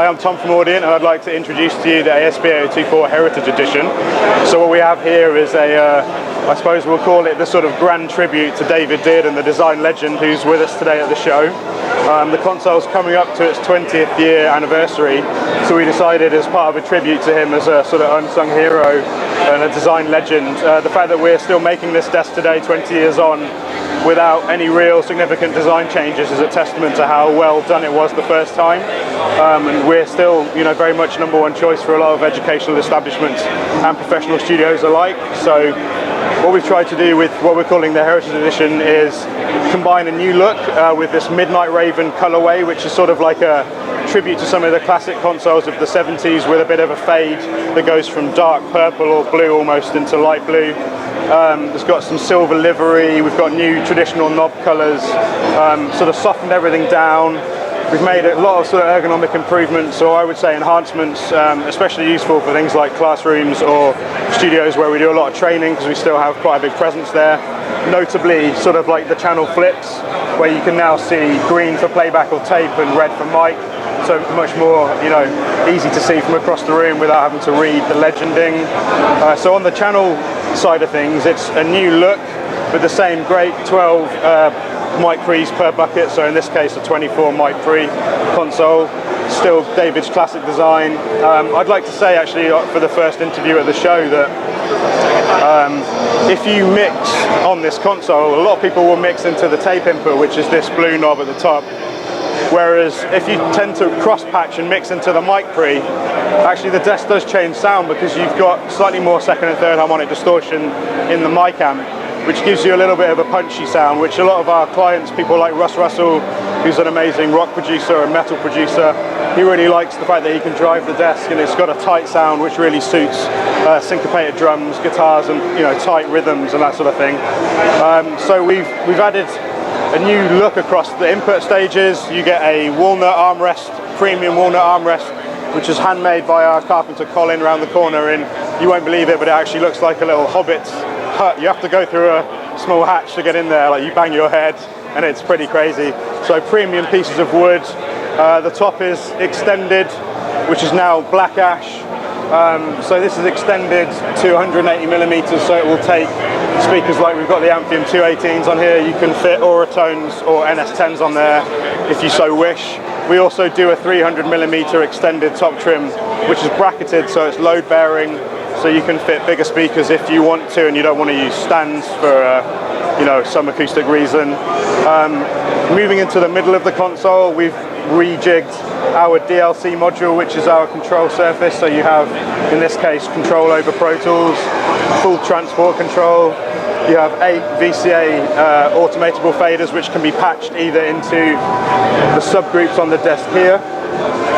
Hi, I'm Tom from Audient, and I'd like to introduce to you the ASP8024 Heritage Edition. So what we have here is I suppose we'll call it the sort of grand tribute to David Dearden, the design legend who's with us today at the show. The console's coming up to its 20th year anniversary, so we decided as part of a tribute to him as a sort of unsung hero and a design legend, the fact that we're still making this desk today 20 years on without any real significant design changes is a testament to how well done it was the first time. And we're still, very much #1 choice for a lot of educational establishments and professional studios alike. So what we've tried to do with what we're calling the Heritage Edition is combine a new look with this Midnight Raven colorway, which is sort of like a tribute to some of the classic consoles of the 70s with a bit of a fade that goes from dark purple or blue almost into light blue. It's got some silver livery, we've got new traditional knob colours, sort of softened everything down. We've made a lot of sort of ergonomic improvements, or I would say enhancements, especially useful for things like classrooms or studios where we do a lot of training, because we still have quite a big presence there. Notably, sort of like the channel flips, where you can now see green for playback or tape and red for mic. So much more, easy to see from across the room without having to read the legending. So on the channel side of things, it's a new look with the same great 12 mic pre's per bucket. So in this case, a 24 mic pre console. Still David's classic design. I'd like to say actually for the first interview at the show that if you mix on this console, a lot of people will mix into the tape input, which is this blue knob at the top. Whereas if you tend to cross patch and mix into the mic pre, actually the desk does change sound because you've got slightly more second and third harmonic distortion in the mic amp, which gives you a little bit of a punchy sound, which a lot of our clients, people like Russ Russell, who's an amazing rock producer and metal producer, he really likes the fact that he can drive the desk and it's got a tight sound which really suits syncopated drums, guitars and tight rhythms and that sort of thing. So we've added a new look across the input stages. You get a walnut armrest, premium walnut armrest, which is handmade by our carpenter Colin around the corner, and you won't believe it, but it actually looks like a little hobbit's hut. You have to go through a small hatch to get in there, like you bang your head and it's pretty crazy. So premium pieces of wood. The top is extended, which is now black ash. So this is extended to 180 millimeters, so it will take speakers like we've got the Amphium 218s on here. You can fit Auratones or NS10s on there if you so wish. We also do a 300 millimeter extended top trim, which is bracketed, so it's load bearing, so you can fit bigger speakers if you want to and you don't want to use stands for some acoustic reason. Moving into the middle of the console, we've rejigged our DLC module, which is our control surface. So you have, in this case, control over Pro Tools, full transport control. You have 8 VCA automatable faders, which can be patched either into the subgroups on the desk here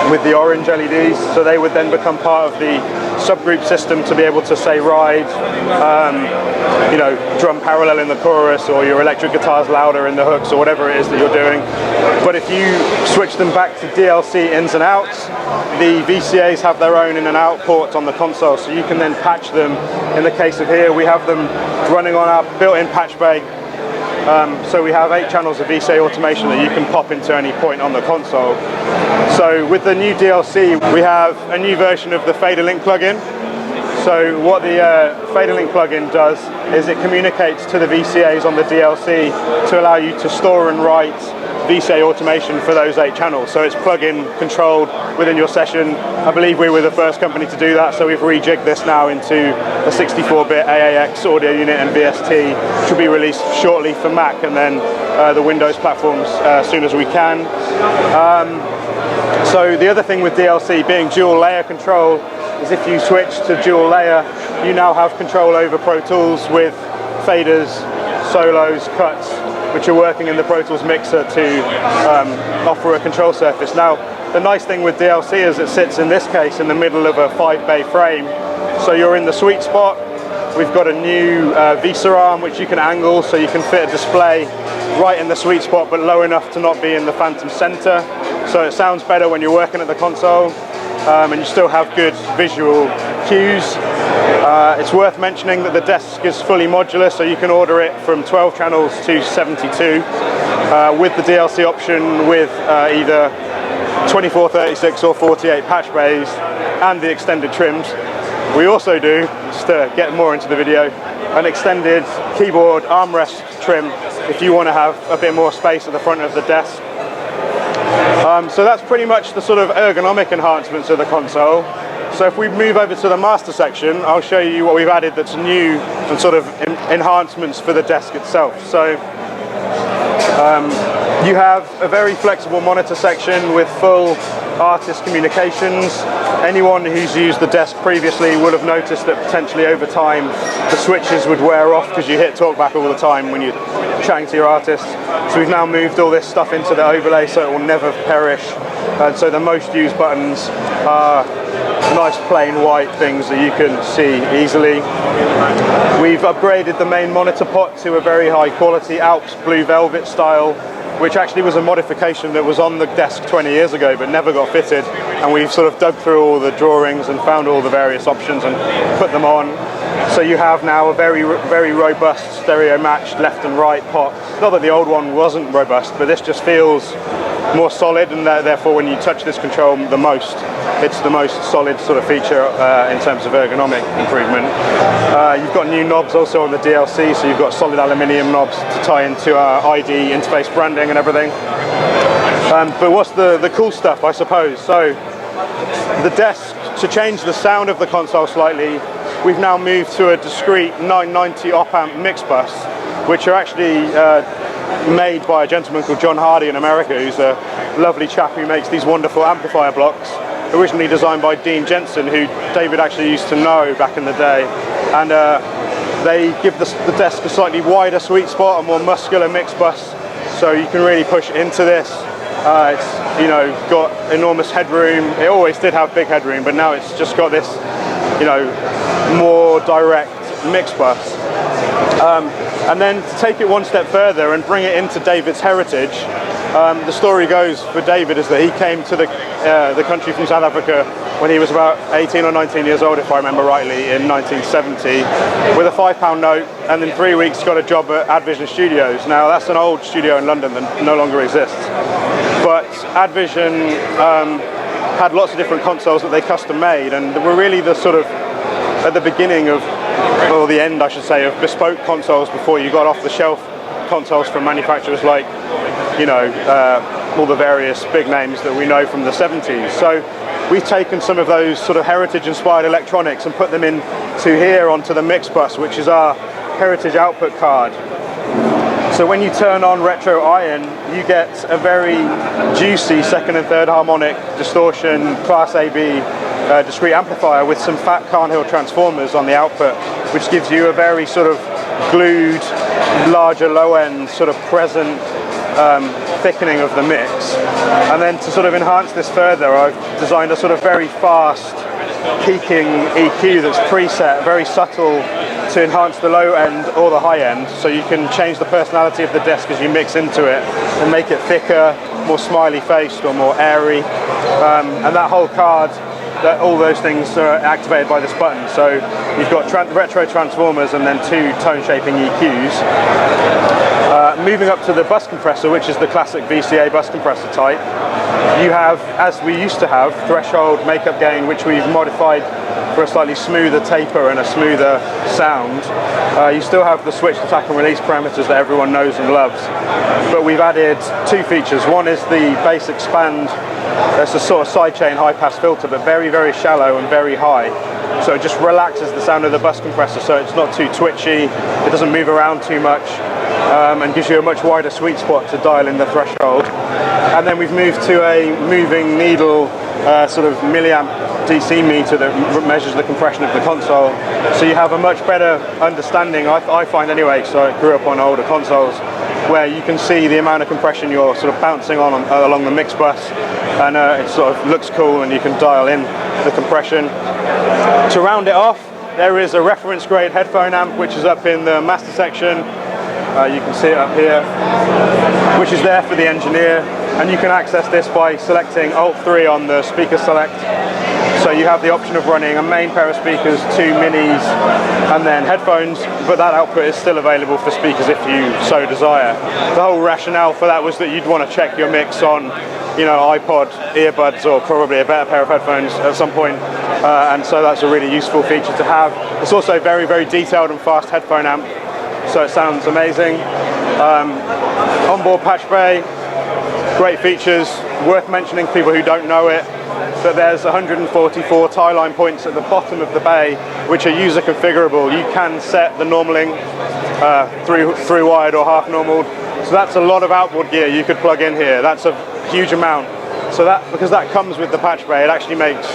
with the orange LEDs, so they would then become part of the subgroup system to be able to say ride, drum parallel in the chorus, or your electric guitars louder in the hooks, or whatever it is that you're doing. But if you switch them back to DLC ins and outs, the VCAs have their own in and out ports on the console, so you can then patch them. In the case of here, we have them running on our built-in patch bay. So we have 8 channels of VCA automation that you can pop into any point on the console. So with the new DLC, we have a new version of the Fader Link plugin. So what the Fader Link plugin does is it communicates to the VCAs on the DLC to allow you to store and write VCA automation for those 8 channels. So it's plug-in controlled within your session. I believe we were the first company to do that, so we've rejigged this now into a 64-bit AAX audio unit and VST, which will be released shortly for Mac and then the Windows platforms as soon as we can. So the other thing with DLC being dual layer control is if you switch to dual layer, you now have control over Pro Tools with faders, solos, cuts, which are working in the Pro Tools mixer to offer a control surface. Now, the nice thing with DLC is it sits in this case in the middle of a 5-bay frame, so you're in the sweet spot. We've got a new Visa arm which you can angle, so you can fit a display right in the sweet spot but low enough to not be in the phantom center, so it sounds better when you're working at the console, and you still have good visual cues. It's worth mentioning that the desk is fully modular, so you can order it from 12 channels to 72 with the DLC option with either 24, 36 or 48 patch bays and the extended trims. We also do, just to get more into the video, an extended keyboard armrest trim if you want to have a bit more space at the front of the desk. So that's pretty much the sort of ergonomic enhancements of the console. So if we move over to the master section, I'll show you what we've added that's new and sort of enhancements for the desk itself. So you have a very flexible monitor section with full artist communications. Anyone who's used the desk previously will have noticed that potentially over time the switches would wear off because you hit talkback all the time when you're chatting to your artist. So we've now moved all this stuff into the overlay so it will never perish. And so the most used buttons are nice plain white things that you can see easily. We've upgraded the main monitor pot to a very high quality Alps blue velvet style, which actually was a modification that was on the desk 20 years ago but never got fitted, and we've sort of dug through all the drawings and found all the various options and put them on. So you have now a very robust stereo matched left and right pot. Not that the old one wasn't robust, but this just feels more solid, and therefore when you touch this control the most, it's the most solid sort of feature in terms of ergonomic improvement. You've got new knobs also on the DLC, so you've got solid aluminium knobs to tie into our ID interface branding and everything. But what's the cool stuff, I suppose? So the desk, to change the sound of the console slightly, we've now moved to a discrete 990 op-amp mix bus, which are actually made by a gentleman called John Hardy in America, who's a lovely chap who makes these wonderful amplifier blocks, originally designed by Dean Jensen, who David actually used to know back in the day. And they give the desk a slightly wider sweet spot, a more muscular mix bus, so you can really push into this. It's, you know, got enormous headroom. It always did have big headroom, but now it's just got this, you know, more direct mix bus. And then to take it one step further and bring it into David's heritage, the story goes for David is that he came to the country from South Africa when he was about 18 or 19 years old, if I remember rightly, in 1970, with a £5 note, and in 3 weeks got a job at Advision Studios. Now that's an old studio in London that no longer exists, but Advision had lots of different consoles that they custom made, and were really the sort of at the beginning of, or the end I should say, of bespoke consoles before you got off the shelf consoles from manufacturers like, you know, all the various big names that we know from the 70s. So we've taken some of those sort of heritage inspired electronics and put them into here onto the mix bus, which is our heritage output card. So when you turn on retro iron, you get a very juicy second and third harmonic distortion class AB discrete amplifier with some fat Carnhill transformers on the output, which gives you a very sort of glued, larger low end sort of present thickening of the mix. And then to sort of enhance this further, I've designed a sort of very fast peaking EQ that's preset, very subtle, to enhance the low end or the high end, so you can change the personality of the desk as you mix into it and make it thicker, more smiley faced or more airy. And that whole card, all those things are activated by this button. So you've got retro transformers and then two tone shaping EQs. Moving up to the bus compressor, which is the classic VCA bus compressor type, you have, as we used to have, threshold makeup gain, which we've modified for a slightly smoother taper and a smoother sound. You still have the switch attack and release parameters that everyone knows and loves, but we've added two features. One is the bass expand. It's a sort of sidechain high pass filter, but very, very shallow and very high. So it just relaxes the sound of the bus compressor, so it's not too twitchy, it doesn't move around too much, and gives you a much wider sweet spot to dial in the threshold. And then we've moved to a moving needle sort of milliamp DC meter that measures the compression of the console. So you have a much better understanding, I find anyway, so I grew up on older consoles, where you can see the amount of compression you're sort of bouncing on along the mix bus, and it sort of looks cool and you can dial in the compression. To round it off, there is a reference grade headphone amp which is up in the master section. You can see it up here, which is there for the engineer, and you can access this by selecting Alt-3 on the speaker select. So you have the option of running a main pair of speakers, two minis, and then headphones, but that output is still available for speakers if you so desire. The whole rationale for that was that you'd want to check your mix on you know, iPod earbuds or probably a better pair of headphones at some point. And so that's a really useful feature to have. It's also very, very detailed and fast headphone amp, so it sounds amazing. Onboard patch bay, great features. Worth mentioning to people who don't know it, that there's 144 tie line points at the bottom of the bay, which are user configurable. You can set the normaling through wired or half normal. So that's a lot of outboard gear you could plug in here. That's a huge amount. So that, because that comes with the patch bay, it actually makes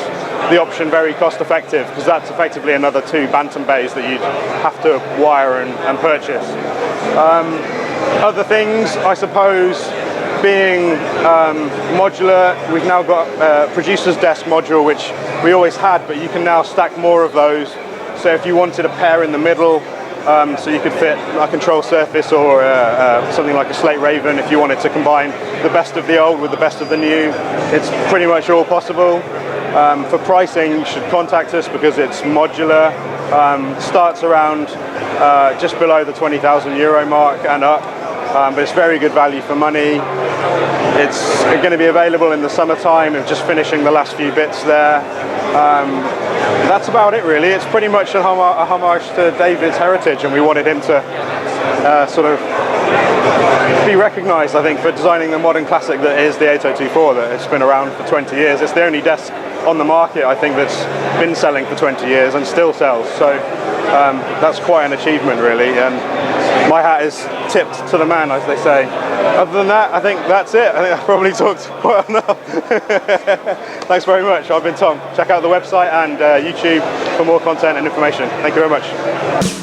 the option very cost effective, because that's effectively another 2 Bantam bays that you'd have to wire and purchase. Other things, I suppose, being modular, we've now got a producer's desk module, which we always had, but you can now stack more of those. So if you wanted a pair in the middle, so you could fit a control surface or something like a Slate Raven, if you wanted to combine the best of the old with the best of the new, it's pretty much all possible. For pricing, you should contact us because it's modular. Starts around just below the €20,000 mark and up. But it's very good value for money. It's going to be available in the summertime, and just finishing the last few bits there. That's about it really. It's pretty much a homage to David's heritage, and we wanted him to sort of be recognised, I think, for designing the modern classic that is the 8024, that it's been around for 20 years. It's the only desk on the market, I think, that's been selling for 20 years and still sells. So that's quite an achievement really, and my hat is tipped to the man, as they say. Other than that, I think that's it. I think I've probably talked quite enough. Thanks very much. I've been Tom. Check out the website and YouTube for more content and information. Thank you very much.